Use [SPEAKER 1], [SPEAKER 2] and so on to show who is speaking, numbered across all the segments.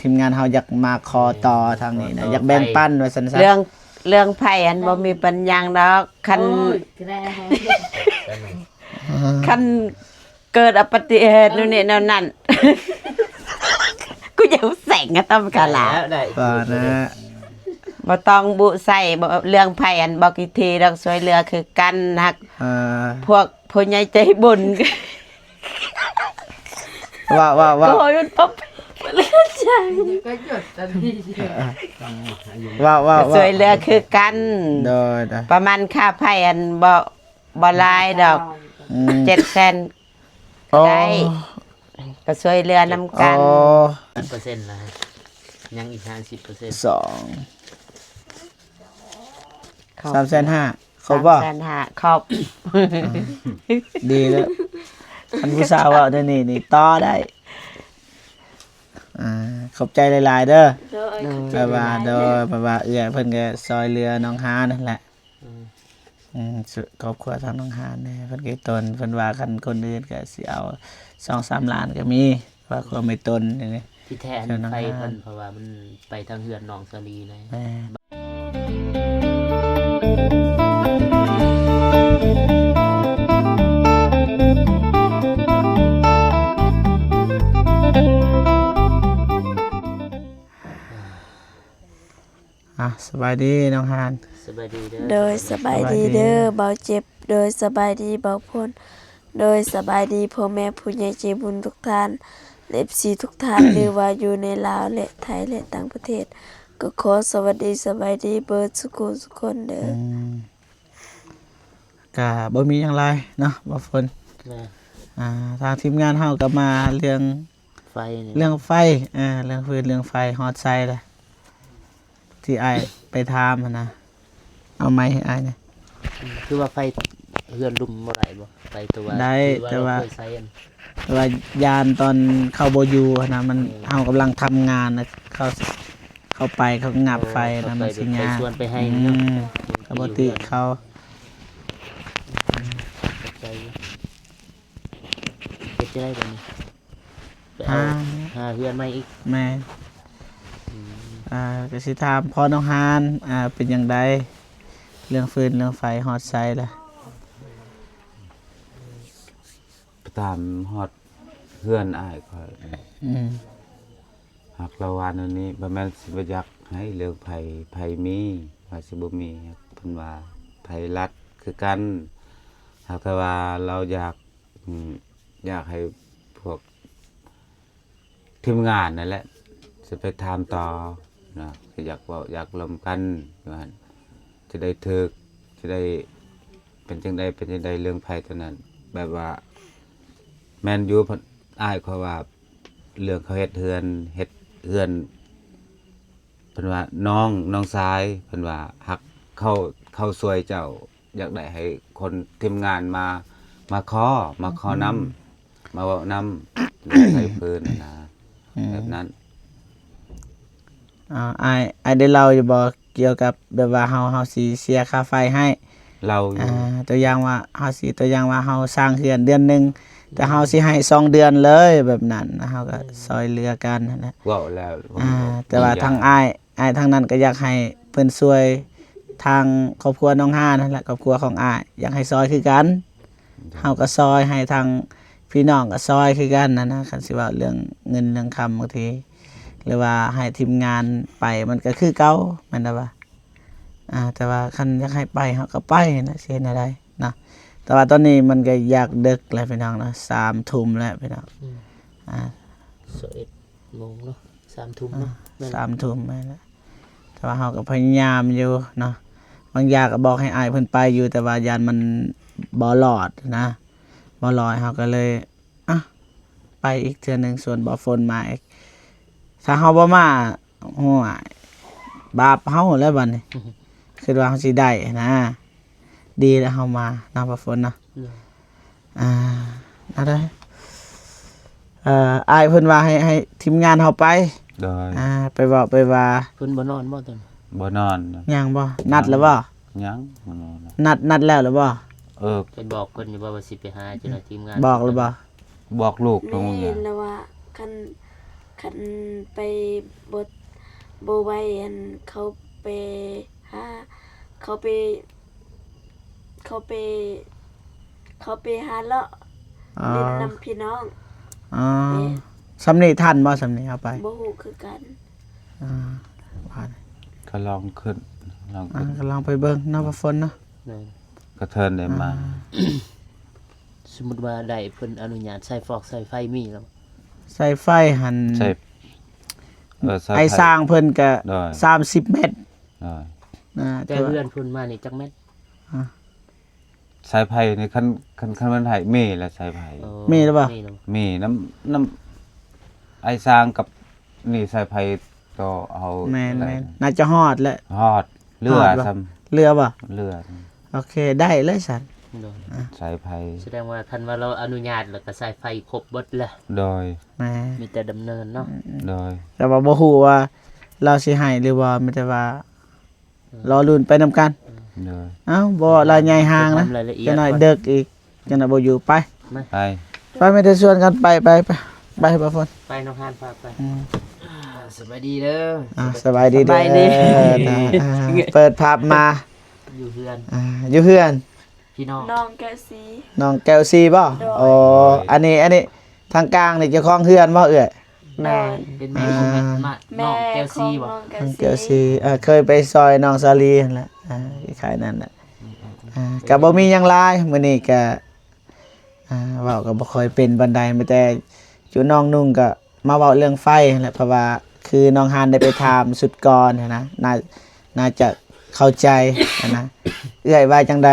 [SPEAKER 1] ทีมงานเฮาอยากมาคอต่อทางนี้นะอยากแบ่งปันว่าซั่นซะ
[SPEAKER 2] เรื่องไผ่อันบ่มีปัญญาดอกคันเกิดอุบัติเหตุนู่นนี่นั่นกูอยากแสงอะต้องกะลา
[SPEAKER 1] ก็นะ
[SPEAKER 2] บ่ต้องบุใส่บ่เรื่องไผ่อันบ่กี่ทีดอกช่วยเหลือคือกันฮักพวกผู้ใหญ่ใจบุญ
[SPEAKER 1] ว่า
[SPEAKER 2] โอ้ยมันป๊บเลือดใจ
[SPEAKER 3] ก็หยุดตอนนี้
[SPEAKER 1] ว่า
[SPEAKER 2] ช่วยเหลือคือกัน
[SPEAKER 1] โดย
[SPEAKER 2] ประมาณค่าไผ่อันบ่หลายดอก700,000ได้ก็ช่วยเหลือนำกัน
[SPEAKER 4] 10%นะยังอีก50%
[SPEAKER 1] 350,000ครบบ่
[SPEAKER 2] 350,000ครบ
[SPEAKER 1] ดีแล้วท่านผู้สาวว่าเดี๋ยวนี้นี่ต่อได้ขอบใจหลายๆเด้อบ๊ายบายเด้อบ๊ายบายเอื้อเพิ่นก็ซอยเรือน้องฮานั่นแหละครอบครัวทางน้องฮานเนี่ยเพิ่นก็ตนเพิ่นว่าคันคนอื่นก็สิเอา 2-3 ล้านก็มีว่าความไม่ตนอย่างนี้
[SPEAKER 4] ที่แท้ไปเพิ่นเพราะว่ามันไปทางเฮือนน้องสลีเลย
[SPEAKER 1] สบายดีน้องฮาน
[SPEAKER 4] สบายดีเด้อ
[SPEAKER 2] โดยสบายดีเด้อเบาเจ็บโดยสบายดีเบาพ้นโดยสบายดีพ่อแม่ผู้ใหญ่ใจบุญทุกท่านFCทุกท่านหรือว่าอยู่ในลาวและไทยและต่างประเทศก็ขอสวัสดีสบายดีเบิดทุกคนเด้อ
[SPEAKER 1] ก็บ่มีหยังไรเนาะบ่ฝนทางทีมงานเฮาก็มาเรื่อง
[SPEAKER 4] ไฟ
[SPEAKER 1] เรื่องไฟเรื่องฟืนเรื่องไฟฮอตไซด์ล่ะที่อ้ายไปถามนะเอาไม้ให้อ้ายเนี่ย
[SPEAKER 4] คือว่าไฟเฮือนลุ่มบ่ได้บ่ไฟตัว
[SPEAKER 1] ได้แต่ว่ายานตอนเข้าบ่อยู่นะมันเฮากำลังทำงานนะเข้าไปเขางับไฟนะมันสิยาก
[SPEAKER 4] ชวนไปให้
[SPEAKER 1] ปกติเขา
[SPEAKER 4] เฮ็ดได้บ่นี่หาเฮือนใหม่อีก
[SPEAKER 1] แม่ก็สิถามพ่อน้องฮานเป็นจังไดเรื่องฟืนเรื่องไฟฮอตไซด์ล่ะ
[SPEAKER 5] ตามฮอดเฮือนอ้ายค่อยหากละวันนี้บ่แม่นสิบ่อยากให้เรื่องไผมีว่าสิบ่มีเพิ่นว่าไผรัดคือกันหากว่าเราอยากให้พวกทีมงานนั่นแหละจะไปถามต่อนะอยากว่าอยากลมกันว่าจะได้ถึกจะได้เป็นจังไดเรื่องไผตัวนั้นแบบว่าแม่นอยู่อ้ายเขาว่าเรื่องเขาเฮ็ดเฮือนเพิ่นว่าน้องชายเพิ่นว่าฮักเข้าช่วยเจ้าอยากได้ให้คนทีมงานมาขอนำมาเว้านำใส่ปืนนะแบบนั้น
[SPEAKER 1] อ้ายได้เล่าอยู่บ่เกี่ยวกับแบบว่าเฮาสิเสียค่าไฟให้
[SPEAKER 5] เราอยู่
[SPEAKER 1] ตัวอย่างว่าเฮาสร้างเฮือนเดือนนึงแต่เฮาสิให้2เดือนเลยแบบนั้นเฮาก็ซอยเหลือกันนั่นแหละ
[SPEAKER 5] เว้าแล้ว
[SPEAKER 1] แต่ว่าทางอ้ายทางนั้นก็อยากให้เพิ่นช่วยทางครอบครัวน้องฮานั่นแหละครอบครัวของอ้ายอยากให้ซอยคือกันเฮาก็ซอยให้ทางพี่น้องก็ซอยคือกันนะคันสิว่าเรื่องเงินเรื่องคำบางทีหรือว่าให้ทีมงานไปมันก็คือเก่าแม่นบ่ว่าแต่ว่าคันอยากให้ไปเฮาก็ไปนะสิเฮ็ดแนวใดนะแต่ว่าตอนนี้มันก็อยากดึกแล้วพี่น้องนะ3 ทุ่มแล้วพี่น้อง
[SPEAKER 4] 11 โมงเนาะ3 ทุ่มเนาะ
[SPEAKER 1] 3 ทุ่มแล้วแต่ว่าเฮาก็พยายามอยู่เนาะบางอย่างก็บอกให้อ้ายเพิ่นไปอยู่แต่ว่ายานมันบ่รอดนะบ่รอดเฮาก็เลยไปอีกเทื่อนึงส่วนบ่ฝนมาอีกถ้าเฮาบ่มาโอ้ยบาปเฮาแล้วบัดนี้คิดว่าเฮาสิได้นะดีแล้วเฮามาเนาะบ่ฝนเนาะอะไรอ้ายเพิ่นว่าให้ทีมงานเฮาไปไปบอกไปว่า
[SPEAKER 4] เพิ่นบ่นอนบ่ตอน
[SPEAKER 5] บ่นอน
[SPEAKER 1] ยังบ่นัดแล้วบ่
[SPEAKER 5] ยังบ่นอน
[SPEAKER 1] นัดแล้วหรือบ่
[SPEAKER 4] ไปบอกเพิ่นอยู่ว่าสิไปหาเจ้าหน้าที่ทีมงาน
[SPEAKER 1] บอกหรือบ่
[SPEAKER 5] บอกลูกตรงนี้
[SPEAKER 2] แล้วว่าคัน คันไปบ่ไหวอันเขาไปหาเขาไปหาเลาะ
[SPEAKER 1] อ๋อ
[SPEAKER 2] เล่นนำพี่น้อง
[SPEAKER 1] อ๋อสำนีทันบ่สำนีเอาไป
[SPEAKER 2] บ่ฮู้คือกัน
[SPEAKER 1] อ่าว่า
[SPEAKER 5] ก็ลองขึ้นลอง
[SPEAKER 1] อ่า
[SPEAKER 5] ขึ้น
[SPEAKER 1] ก็ลองไปเบิ่งเนาะว่าฝนเนาะ
[SPEAKER 4] นั่น
[SPEAKER 5] ก็เทินได้มา
[SPEAKER 4] สมมุติว่าได้เพิ่นอนุญาตใส่ฟอกใส่ไฟมีแล้ว
[SPEAKER 1] ใส่ไฟหัน
[SPEAKER 5] ใช่ใส่
[SPEAKER 1] ไอ้สร้างเพิ่นก็
[SPEAKER 5] ได้
[SPEAKER 1] 30 เมตร
[SPEAKER 5] ได้
[SPEAKER 4] แต่เพื่อนเพิ่นมานี่จักแม่น
[SPEAKER 5] สายไผ่นี่คันมันให้เมและสายไผ่
[SPEAKER 4] เออ
[SPEAKER 1] มีหรือเปล่า
[SPEAKER 4] มีเนาะ
[SPEAKER 5] มีน้ำไอ้สร้างกับนี่สายไผ่ก็เอา
[SPEAKER 1] แม่นน่าจะฮอดแหละ
[SPEAKER 5] ฮอดเรือ
[SPEAKER 1] ฮอดบ่
[SPEAKER 5] ซ้
[SPEAKER 1] เรือบ่
[SPEAKER 5] ำเรือ
[SPEAKER 1] โอเคได้เลยสัน
[SPEAKER 4] โดย
[SPEAKER 5] สายไผ่
[SPEAKER 4] แสดงว่าคันว่าเราอนุญาตแล้วก็ใส่ไฟครบเบิดแล้ว
[SPEAKER 5] โดย
[SPEAKER 1] แหม่
[SPEAKER 4] มีแต่ดำเนินเนาะ
[SPEAKER 5] โดย
[SPEAKER 1] แต่ว่าบ่ฮู้ว่าเราสิให้หรือว่ามีแต่ว่ารอลุ้นไปนํกัน
[SPEAKER 5] โดย
[SPEAKER 1] เอ้าบ่ลายใหญ่ห่างนะ
[SPEAKER 4] ทำรายละเอีย
[SPEAKER 1] จะ
[SPEAKER 4] ด
[SPEAKER 1] หน่อย
[SPEAKER 4] ก่
[SPEAKER 1] เดึกอีกจังน่ะบ่อยู่ไป
[SPEAKER 5] ไป
[SPEAKER 1] ไปไม่ได้ชวนกันไปบ่ฝน
[SPEAKER 4] ไปน้องฮานพาไป
[SPEAKER 1] อืม
[SPEAKER 4] สบายดีเด้อ
[SPEAKER 1] สบายดีเด้อนะเปิดภาพมา
[SPEAKER 4] อยู่เฮือน
[SPEAKER 1] อยู่เฮือน
[SPEAKER 4] พี่น้อง
[SPEAKER 2] น้องแก้วสี
[SPEAKER 1] น้องแก้วซีบ่อ๋ออันนี้ทางกลางนี่เจ้าของเฮือนบ่เอ้ย
[SPEAKER 2] แม่
[SPEAKER 4] เป็นแม่ของแม่มาน้
[SPEAKER 2] แม่
[SPEAKER 4] องแก้ว
[SPEAKER 2] ขอ
[SPEAKER 4] ซี
[SPEAKER 2] ง
[SPEAKER 4] บ่
[SPEAKER 2] น้องแก้ว
[SPEAKER 1] น้อง
[SPEAKER 2] สี
[SPEAKER 1] แก้วซีเคยไปซอยน้องสาลีนั่นแหละคล้ายๆนั่นแหละก็บ่มีหยังหลายมื้อนี้ก็เว้าก็บ่ค่อยเป็นบันไดมีแต่อยู่น้องนุ่งก็มาเว้าเรื่องไฟนั่นแหละเพราะว่าคือน้องฮานได้ไปถามสุดก่อนนะน่าจะเข้าใจนะเอื้อยว่าจังใด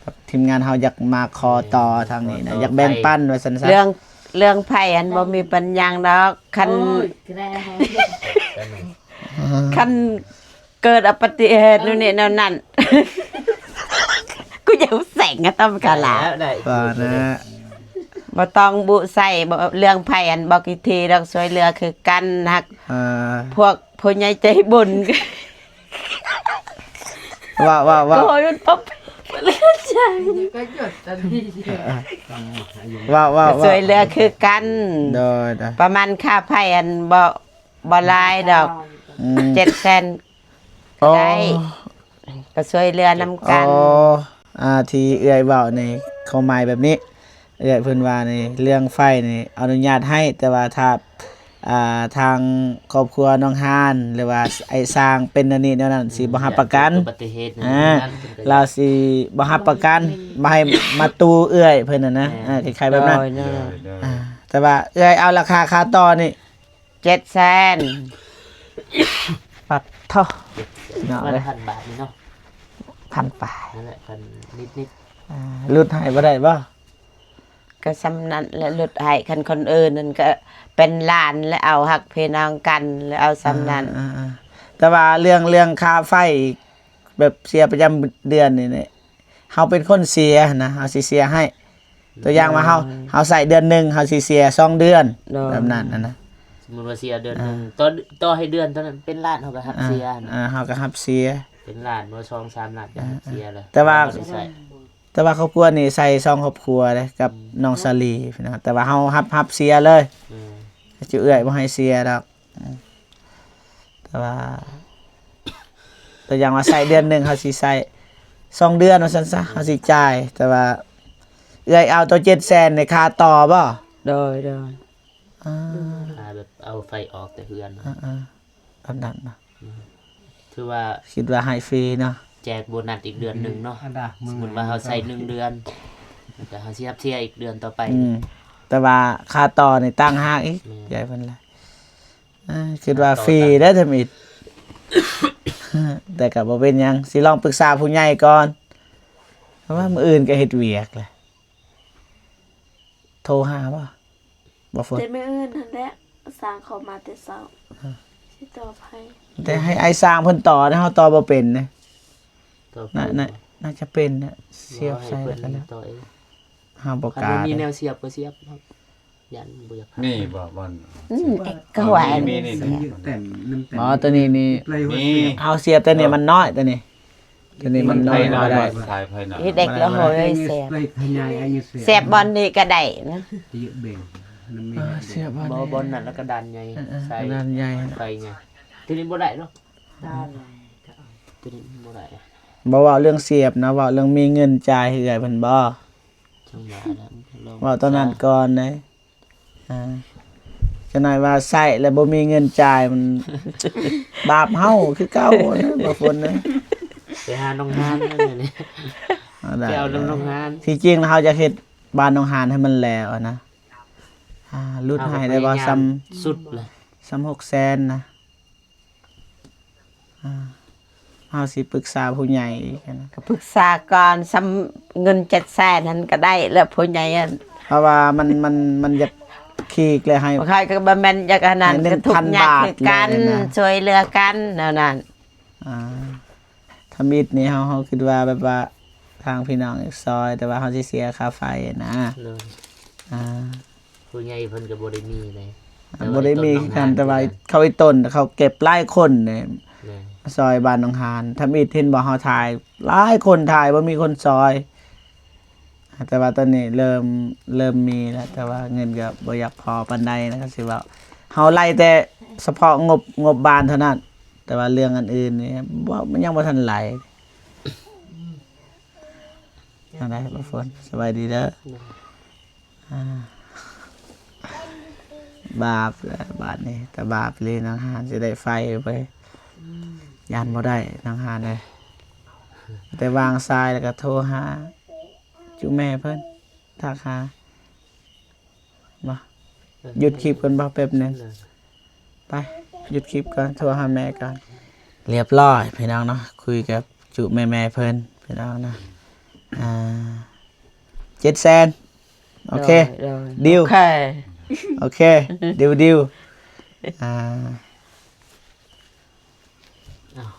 [SPEAKER 1] ครับทีมงานเฮาอยากมาขอต่อทางนี้นะอยากแบ่งปันว่าซั่นซะ
[SPEAKER 3] เรื่องไผอันบ่มีปัญญาดอกคันเกิดอุบัติเหตุนู่นนี่นั่นนั่น กูจะแสงอะต้องกะลา
[SPEAKER 4] แล้วได้
[SPEAKER 1] ว่านะ
[SPEAKER 3] บ่ต้องบุใส่บ่เรื่องไผอันบ่กี่ทีดอกช่วยเหลือคือกันฮัก พวกผู้ใหญ่ใจบุญ
[SPEAKER 1] ว่า
[SPEAKER 3] โอ้ยมันป๊บ ช่วยเหลือคือกัน
[SPEAKER 1] โดย
[SPEAKER 3] ประมาณค่าไผอันบ่หลายดอก700,000
[SPEAKER 1] โอ้
[SPEAKER 3] ได้ก็ช่วยเหลือนำกัน
[SPEAKER 1] ที่เอื้อยเว้านี่เขาหมายแบบนี้เอื้อยเพิ่นว่านี่เรื่องไฟนี่อนุญาตให้แต่ว่าถ้าทางครอบครัวน้องฮานหรือว่าไอ้สร้างเป็นอันนี้แนวนั้นสิบ่รับประกัน
[SPEAKER 4] อุบัติเหตุนั่น
[SPEAKER 1] อ่า
[SPEAKER 4] นั่นพิ่นก็
[SPEAKER 1] เราสิบ่รับประกันบ่ให้มาตู้เอื้อยเพิ่นน่ะนะคล้ายๆแบบนั้น
[SPEAKER 3] โดย
[SPEAKER 5] โดยโดย
[SPEAKER 1] แต่ว่าเอื้อยเอาราคาค่าต่อนี่
[SPEAKER 3] 700,000
[SPEAKER 1] ปัดเท่าเนาะ
[SPEAKER 4] วัน
[SPEAKER 1] เลย
[SPEAKER 4] 1,000 บาทนี่เนาะ
[SPEAKER 1] พันปลาย
[SPEAKER 4] นั่นแหละพันนิด
[SPEAKER 1] รุดให้บ่ได้บ่
[SPEAKER 3] ก็สำนั้นและลดให้คันคนอื่นนั่นก็เป็นหลานและเอาหักพี่น้องกันแล้วเอาสำนั้น
[SPEAKER 1] แต่ว่าเรื่องค่าไฟแบบเสียประจำเดือนนี่เฮาเป็นคนเสียนะเฮาสิเสียให้ ตัวอย่างว่าเฮาใส่เดือนหนึงเฮาสิเสีย2เดือนแบบนั้นนะ
[SPEAKER 4] ๆสมมุติว่าเสียเดือนหนึงต่อให้เดือนเท่านั้นเป็นล้านเฮาก็หักเสียนะ
[SPEAKER 1] เฮาก็รับเสีย
[SPEAKER 4] เป็นล้านบ่2-3ล้านก็หักเสียเลย
[SPEAKER 1] แต่ว่า
[SPEAKER 4] บ่ได้ใส่
[SPEAKER 1] แต่ว่าครอบครัวนี่ใส่2ครอบครัวเลยกับน้องสาลีนะแต่ว่าเฮารับเสียเลย
[SPEAKER 4] อืม
[SPEAKER 1] จะเอื้อยบ่ให้เสียดอกแต่ว่าตัวอย่างว่าใส่เดือนหนึงเฮาสิใส่2เดือนว่าซั่นซะเฮาสิจ่ายแต่ว่าเอื้อยเอาตัว700,000ในค่าต่อบ่
[SPEAKER 3] โดย
[SPEAKER 4] หาแบบเอาไฟออกแต่เฮือนนะ
[SPEAKER 1] อันนั้นนะ
[SPEAKER 4] คือว่า
[SPEAKER 1] คิดว่าให้ฟรีเนาะ
[SPEAKER 4] แจกโบนัสอีกเดือนหนึงเนาะสมมุติว่าเฮาใส่1เดือนแล้วก็เฮาสิรับเสียอีกเดือนต่อไป
[SPEAKER 1] แต่ว่าค่าต่อนี่ตั้งห้างอีก
[SPEAKER 4] แม่
[SPEAKER 1] ใหญ่เพิ่นเลยคิดว่าฟรีได้อทำอิด แต่ก็บ่เป็นหยังสิลองปรึกษาผู้ใหญ่ก่อนเพราะว่ามื้ออื่นก็เฮ็ดเวียกแหละโทรหาบ่ฝน
[SPEAKER 2] แต่ไม่อื่นนั่นแหละสร้างเขามาแต่เช้าสิตอบให้
[SPEAKER 1] แต่ให้ไอ้สร้างเพิ่นต่อนะเฮาต่อบ่เป็นนะ
[SPEAKER 4] ต่อไป
[SPEAKER 1] น่าจะเป็นนะเสียบ
[SPEAKER 4] ให้
[SPEAKER 1] ใส่
[SPEAKER 4] เพิ่
[SPEAKER 1] แล้ว
[SPEAKER 4] น
[SPEAKER 1] กันแล้ว
[SPEAKER 4] ต่อเอง
[SPEAKER 1] เฮาบ่
[SPEAKER 4] คัน
[SPEAKER 1] กล้า
[SPEAKER 4] บ่มีแน
[SPEAKER 1] เด้อ
[SPEAKER 4] วเสียบก็เสียบครับยันบ่อยาก
[SPEAKER 5] นี่บ่บอน
[SPEAKER 3] ก็ไหว
[SPEAKER 5] มีนี่
[SPEAKER 1] อ๋อตัวนี้นี่
[SPEAKER 5] นี่
[SPEAKER 1] เอาเสียบตัวนี้มันน้อยตัวนี้มันน้อย
[SPEAKER 5] น้
[SPEAKER 1] บ่
[SPEAKER 5] อย
[SPEAKER 1] ได้
[SPEAKER 5] สายไผ่น้อย
[SPEAKER 3] เด็กแล้วโหยเสียบเสียบบอลนี่ก็ได้นะ
[SPEAKER 1] เสียบ้าน
[SPEAKER 4] บ่บนนั่นแล้วก็ดันใหญ่ใส่
[SPEAKER 1] ด้านใหญ่
[SPEAKER 4] ไฟไงตัวนี้บ่ได้เนาะตัวนี้บ่ได้
[SPEAKER 1] บ่เว้าเรื่องเสียบนะเว้าเรื่องมีเงินจ่ายให้เอื้อยเพิ่นบ่
[SPEAKER 4] จังหวะแล้วลอง
[SPEAKER 1] เว้าตอนนั้นก่อนเด้จังหน่อยว่าใช้แล้วบ่มีเงินจ่ายมัน บาปเฮาคือเก่านะบ่ฝนนะ
[SPEAKER 4] ไปหาน้องฮานนั่นนี่
[SPEAKER 1] เอาได้
[SPEAKER 4] ไปเอาน้องฮาน
[SPEAKER 1] ที่จริงแล้วเฮาจะเฮ็ดบ้านน้องหานให้มันแล้วอะนะรุดให้ได้บ่ซ้ำ
[SPEAKER 4] สุดเลย
[SPEAKER 1] 600,000นะเฮาสิปรึกษาผู้ใหญ่อีกนะ
[SPEAKER 3] ก็ปรึกษาก่อนซ้ำเงิน700,000นั้นก็ได้แล้วผู้ใหญ่อัน
[SPEAKER 1] เพราะว่ามันจะขีกเลยให้
[SPEAKER 3] บ่ใครก็บ่แม่นอยากอันนั้น
[SPEAKER 1] ให้เน้
[SPEAKER 3] ก็
[SPEAKER 1] น
[SPEAKER 3] ทุกข์ยาก
[SPEAKER 1] 1,000
[SPEAKER 3] คือกัน
[SPEAKER 1] เลยนะ
[SPEAKER 3] ช่วยเหลือกันแนวนั้น
[SPEAKER 1] ทำอิฐนี่เฮาคิดว่าแบบว่าทางพี่น้องอีกซอย แต่ว่าเฮาสิเสียค่าไฟนะ
[SPEAKER 4] เลย
[SPEAKER 1] อ่า
[SPEAKER 4] ผู้ใหญ่เพิ่นก็บ่ได้มีเลย
[SPEAKER 1] บ่ได้มีคือกันแต่ว่าเขาอีต้นเขาเก็บหลายคนเนี่ย
[SPEAKER 4] เลย
[SPEAKER 1] ซอยบ้านหนองหานทำอิฐเห็นบ่เฮาถ่ายหลายคนถ่ายบ่มีคนซอย แต่ว่าตอนนี้เริ่มมีแล้ว แต่ว่าเงินก็บ่อยากพอปานใดนะครับสิว่าเฮาไล่แต่เฉพาะงบบ้านเท่านั้น แต่ว่าเรื่องอันอื่นนี่บ่มันยังบ่ทันไหลจังได๋บ่ฝนสบายดีเด้อบาปแหละบาดนี้แต่บาปเลยนางหานสิได้ไฟไปยานบ่ได้นางหานเลยแต่วางทรายแล้วก็โทรหาจุแม่เพิ่นทักหาบ่หยุดคลิปกันบ่แป๊บหนึง ไปหยุดคลิปก่อนโทรหาแม่ก่อนเรียบร้อยพี่น้องเนาะคุยกับจุแม่เพิ่นพี่น้องนะ700,000โอเค ดิว
[SPEAKER 3] โอเค
[SPEAKER 1] โอเคดิว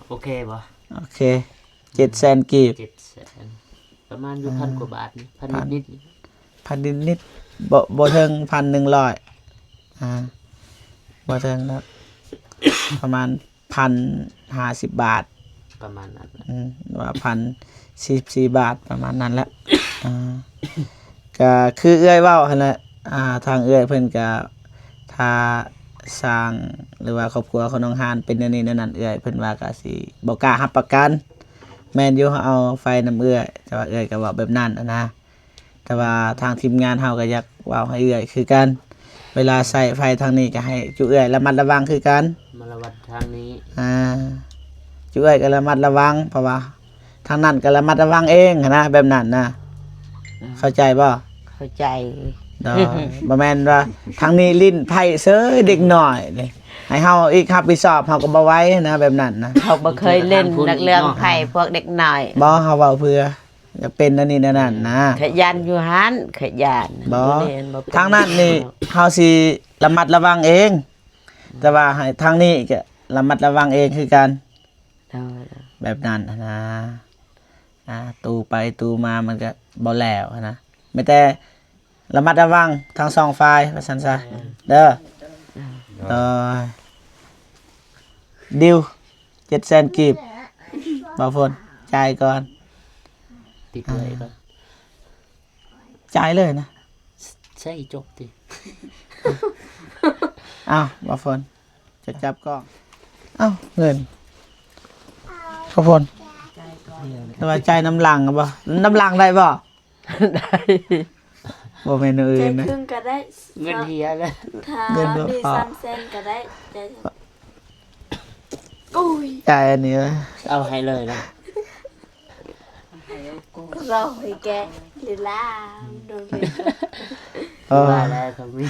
[SPEAKER 4] โอเคบ่
[SPEAKER 1] โอเค700,000กีบ
[SPEAKER 4] 700,000ประมาณอยู่พันกว่าบาทนี่พันนิด
[SPEAKER 1] พันนิดบ่ถึง 1,100บ่ถึงแล้วประมาณ1,050 บาท
[SPEAKER 4] ๆประมาณนั้น
[SPEAKER 1] ว่า1,044 บาทประมาณนั้นแหละก็คือเอื้อยเว้าหั่นแหละทางเอื้อยเพิ่นก็ถ้าสร้างหรือว่าครอบครัวของน้องหานเป็นแนวนี้แนวนั้นเอื้อยเพิ่นว่าก็สิบ่กล้ารับประกันแม่นอยู่เฮาเอาไฟน้ำเอื้อยแต่ว่าเอื้อยก็เว้าแบบนั้นนะแต่ว่าทางทีมงานเฮาก็อยากเว้าให้เอื้อยคือกันเวลาใส่ไฟทางนี้ก็ให้จุเอื้อยระมัดระวังคือกัน
[SPEAKER 4] มาระวัดทางนี้
[SPEAKER 1] จุเอื้อยก็ระมัดระวังเพราะว่าทางนั้นก็ระมัดระวังเองนะแบบนั้นนะเข้าใจบ่
[SPEAKER 3] เข้าใจ
[SPEAKER 1] บ่แม่นว่าทางนี้ลิ้นไผเซ้ยเด็กน้อยนี่ให้เฮาอีกรับผิดชอบเฮาก็บ่ไหวนะแบบนั้นนะ
[SPEAKER 3] เขาบ่เคยเล่นนักเรื่องไผ่พวกเด็กน้อย
[SPEAKER 1] บ่เฮาเว้าเพื่ออยากเป็นอันนี้อันนั้นนะ
[SPEAKER 3] ขยันอยู่หันขยัน
[SPEAKER 1] บ่
[SPEAKER 3] เรียนบ่เป็น
[SPEAKER 1] ทางนั้นนี่เฮาสิระมัดระวังเอง แต่ว่าให้ทางนี้ก็ระมัดระวังเองคือกัน
[SPEAKER 3] เอา
[SPEAKER 1] แบบนั้นนะตูไปตูมามันก็บ่แล้วนะไม่แต่ระมัดระวังทั้งสองฝ่ายว่าซั่นซะเด้อดิว700,000กีบบ่ฝนจ่ายก่อน
[SPEAKER 4] ติดไว้ก็
[SPEAKER 1] จ่ายเลยนะ
[SPEAKER 4] ใช่จบติ
[SPEAKER 1] อ้าวบ่ฝนจะจับกล้องอ้าวเงินบ่ฝนแต่ว่าจ่ายน้ำลังบ่น้ำลังได้บ่
[SPEAKER 3] ได้
[SPEAKER 1] บ่แม่นอื่
[SPEAKER 2] ใจ
[SPEAKER 1] นนะ
[SPEAKER 2] ครึ่งก็ได้
[SPEAKER 4] เงินเฮียแล้ว
[SPEAKER 2] ถ้า
[SPEAKER 1] เงินบ่
[SPEAKER 2] มี
[SPEAKER 1] พอ
[SPEAKER 2] 300,000ก็ได้ใจอุ้ย
[SPEAKER 1] จ่ายอันนี้นะ
[SPEAKER 4] เอาให้เลยนะ
[SPEAKER 2] เราให้แกลิลาโดนเรียก
[SPEAKER 4] ว่าแล้วครับมี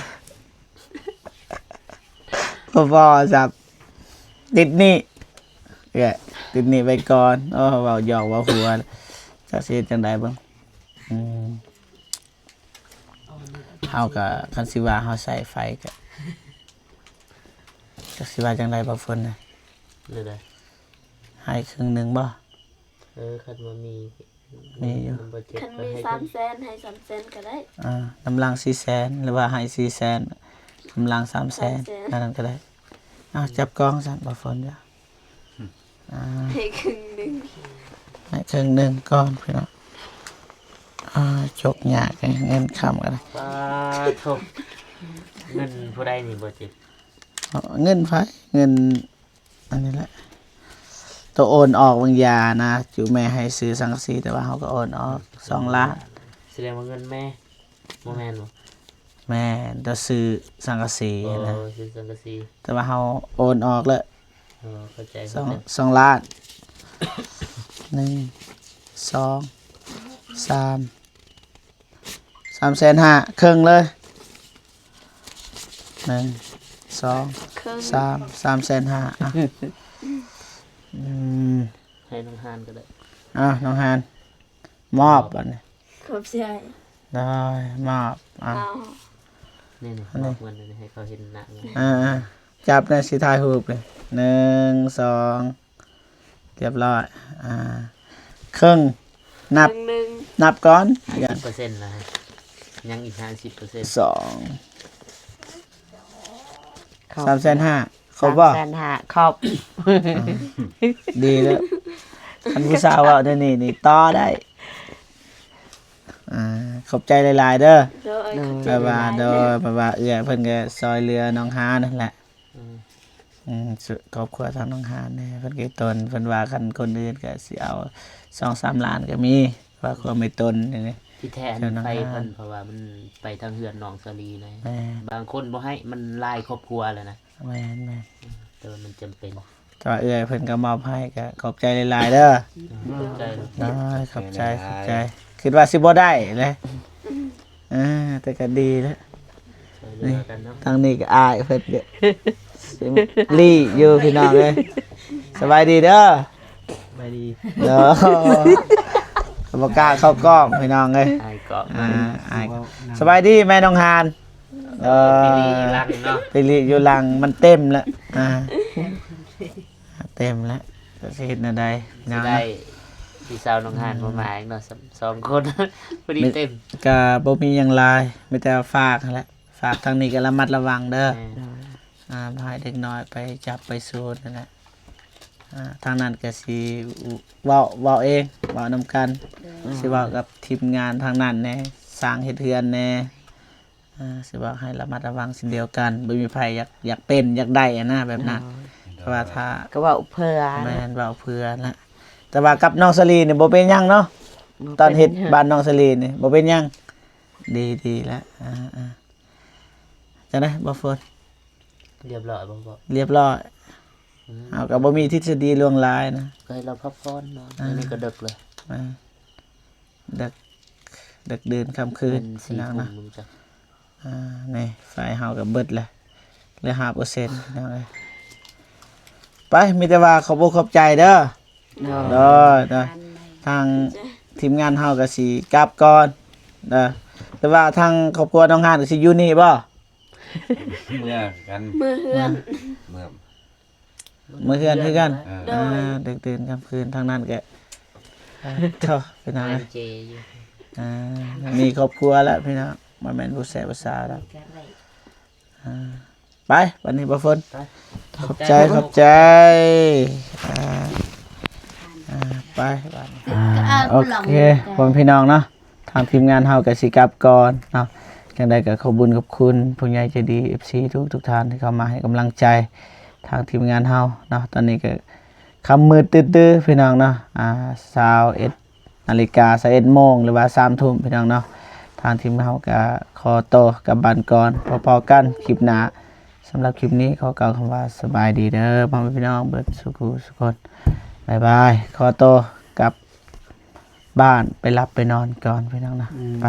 [SPEAKER 1] พอจับติดหนี่ติดหนี่ไปก่อนเว้าหยอกเว้าหัวจักสิเฮ็ดจังไดเบิ่งเฮาก็คันสิว่าเฮาใส่ไฟก็จักสิว่าจังไดบ่ฝนน่ะ
[SPEAKER 4] เลยได้
[SPEAKER 1] ให้ครึ่งหนึงบ่
[SPEAKER 4] คันว่ามี
[SPEAKER 1] มีอยู่
[SPEAKER 4] มันบ่เจ็บ
[SPEAKER 2] คัน
[SPEAKER 4] ก็
[SPEAKER 2] มี
[SPEAKER 4] ให้
[SPEAKER 2] 300,000ให้300,000ก็ได้
[SPEAKER 1] น้ำลัง400,000หรือว่าให้400,000กำลัง300,000นั่นก็ได้จับกล้องซั่นบ่ฝนจ้ะ
[SPEAKER 2] ให้ครึ่งหนึง
[SPEAKER 1] ให้ครึ่งหนึงก่อนพี่น้องจกยากเงินค้ำกัน
[SPEAKER 4] ปลาทบ เงินผู้ใดนี่บ่เจ็บ
[SPEAKER 1] เงินไฟเงินอันนี้แหละตัวโอนออกบางยานะจูแม่ให้ซื้อสังกะสีแต่ว่าเขาก็โอนออก2 ล้าน
[SPEAKER 4] แสดงว่าเงินแม่บ่แม่นบ่
[SPEAKER 1] แม่จะซื้อสังกะสี
[SPEAKER 4] โอ้
[SPEAKER 1] นะ
[SPEAKER 4] ซื้อสังกะสี
[SPEAKER 1] แต่ว่าเขาโอนออกแล้ว
[SPEAKER 4] เข้าใจ
[SPEAKER 1] 2 ล้าน 1 2 3 3,500,000ครึ่งเลย1 2
[SPEAKER 2] ครึ่ง
[SPEAKER 1] 3,500,000อ่ะ
[SPEAKER 4] ให้น้องฮานก็ได้
[SPEAKER 1] น้องฮานมอบอันนี้
[SPEAKER 2] ขอบใจ
[SPEAKER 1] ได้มอบ
[SPEAKER 2] เอา
[SPEAKER 4] นี่ๆบอกเงินนี่ให้เขาเห็นหน้าเงิน
[SPEAKER 1] จับในสีทายหูปเลย1 2เรียบร้อยครึ่งนับ
[SPEAKER 2] ครึ่งหนึง
[SPEAKER 1] นับก่อนอย่าง
[SPEAKER 4] 10%นะฮะยังอีก50%
[SPEAKER 1] 3,500,000ครบบ่
[SPEAKER 3] 3,500,000ครบ
[SPEAKER 1] ดีแล้วคันผู้สาวว่าเดี๋ยวนี้นี่ต่อได้ขอบใจหลายๆเด้อ
[SPEAKER 2] โดย
[SPEAKER 1] แปลว่าแปลว่าเอื้อเพิ่นก็ซอยเรือน้องฮานั่นแหละครอบครัวทางน้องฮานเนี่ยเพิ่นก็ตนเพิ่นว่าคันคนอื่นก็สิเอา 2-3 ล้านก็มีว่าความไม่ตนนี่
[SPEAKER 4] ที่แท้
[SPEAKER 1] เจ้าน้อง
[SPEAKER 4] ไป
[SPEAKER 1] ฮาน
[SPEAKER 4] เพิ่นเพราะว่ามันไปทางเฮือนน้องสลีนะ
[SPEAKER 1] แม่
[SPEAKER 4] บางคนบ่ให้มันลายครอบครัวแล้วนะ
[SPEAKER 1] แม่น
[SPEAKER 4] แต่ว่ามันจำเป็น
[SPEAKER 1] แต่ว่าเอื้อเพิ่นก็มอบให้ก็ขอบใจหลายๆเด้อ
[SPEAKER 4] ใจ
[SPEAKER 1] ได้ขอบใจคิดว่าสิบ่ได้เลยแต่ก็ดีแล้ว
[SPEAKER 4] ช่วยเหลือกันเนาะ
[SPEAKER 1] ทางนี้ก็อายเพิ่นก็สิลี่อยู่พี่น้องเอ้ยสบายดีเด้อ
[SPEAKER 4] ไม่ดี
[SPEAKER 1] เด้อบ่กล้าเข้ากล้องพี่น้องเอ้ย
[SPEAKER 4] ไอ้เกาะ
[SPEAKER 1] อายสบายดีแม่น้องฮาน
[SPEAKER 4] ปีนี้รักเนาะ
[SPEAKER 1] ไปลี่อยู่หลังมันเต็มแล้วเต็มแล้วจะสิเฮ็ดแนวใดพี่น้
[SPEAKER 4] สิ
[SPEAKER 1] อง
[SPEAKER 4] ได้พี่สาวน้องหานมาหมายเนาะ2 คน พอดีเต็ม
[SPEAKER 1] ก็บ่มีหยังหลายมีแต่ฝากนั่นแหละฝากทางนี้ก็ระมัดระวังเด้อ พาเด็กน้อยไปจับไปสูดนั่นแหละทางนั้นก็สิเว้าเองเว้านำกันสิเว้ากับทีมงานทางนั้นแน่สร้างเฮ็ดเฮือนแน่สิเว้าให้ระมัดระวังสิ่งเดียวกันบ่มีไผอยากเป็นอยากได้อะนะแบบนั้นเพราะว่าถ้า
[SPEAKER 3] ก็เว้าเพื่อ
[SPEAKER 1] แม่นเว้าเพื่อนะแต่ว่ากับน้องสลีนี่บ่เป็นหยังเนาะตอนเฮ็ดบ้านน้องสลีนี่บ่เป็นหยังดีแล้วจังได๋บ่ฝน
[SPEAKER 4] เรียบร้อยบ่
[SPEAKER 1] เรียบร้อยเอาก็บ่มีทฤษฎีลวงลายนะ
[SPEAKER 4] ก็ให้เราพักผ่อนเนาะอันนี้ก็ดึกเลย
[SPEAKER 1] ดึกดื่นค่ำคืน
[SPEAKER 4] เป็น
[SPEAKER 1] นะ
[SPEAKER 4] 4
[SPEAKER 1] นะ
[SPEAKER 4] ทุ่มจ้ะ
[SPEAKER 1] นี่ไฟเฮาก็เบิดแล้วเหลือ 5% นะเอ้ยไปมีแต่ว่าขอบอกขอบใจเด้อเด้อทางทีมงานเฮาก็สิกลับก่อนเด้อแต่ว่าทางครอบครัวน้องฮานก็สิอยู่นี่บ่
[SPEAKER 5] เมื่อกัน
[SPEAKER 2] มือเฮือน
[SPEAKER 5] เมื่อ
[SPEAKER 1] มื้อเฮือนคือกัน
[SPEAKER 2] โดย
[SPEAKER 1] ดึกดื่นค่ำคืนทางนั้นก็เท่าพี่น้อง
[SPEAKER 4] งา
[SPEAKER 1] เอ้
[SPEAKER 4] น
[SPEAKER 1] ย
[SPEAKER 4] เจอยู่
[SPEAKER 1] มีครอบครัวแล้วพี่น้องบ่แม่นผู้แสบผู้สาแล้วไปวันนี้บ่ฝน ขอบใจไปบ้านโอเคพ่อพี่น้องเนาะทางทีมงานเฮาก็สิกลับก่อนเนาะจังได๋ก็ขอบคุญกับคุณผู้ใหญ่ใจดี FC ทุกท่านที่เข้ามาให้กำลังใจทางทีมงานเฮาเนาะตอนนี้ก็ค่ำมืดตื้อๆพี่น้องเนาะ21 นาฬิกา 21 โมงหรือว่า 3 ทุ่มพี่น้องเนาะทางทีมเฮาก็ขอโตวกลับบ้านก่อนพอๆกันคลิปหน้าสำหรับคลิปนี้ขอกล่าวคำว่าสบายดีเด้อพ่อแม่พี่น้องเบิดสุขสุขคนบ๊ายบายขอตัวกลับบ้านไปหลับไปนอนก่อนพี่น้องนะไป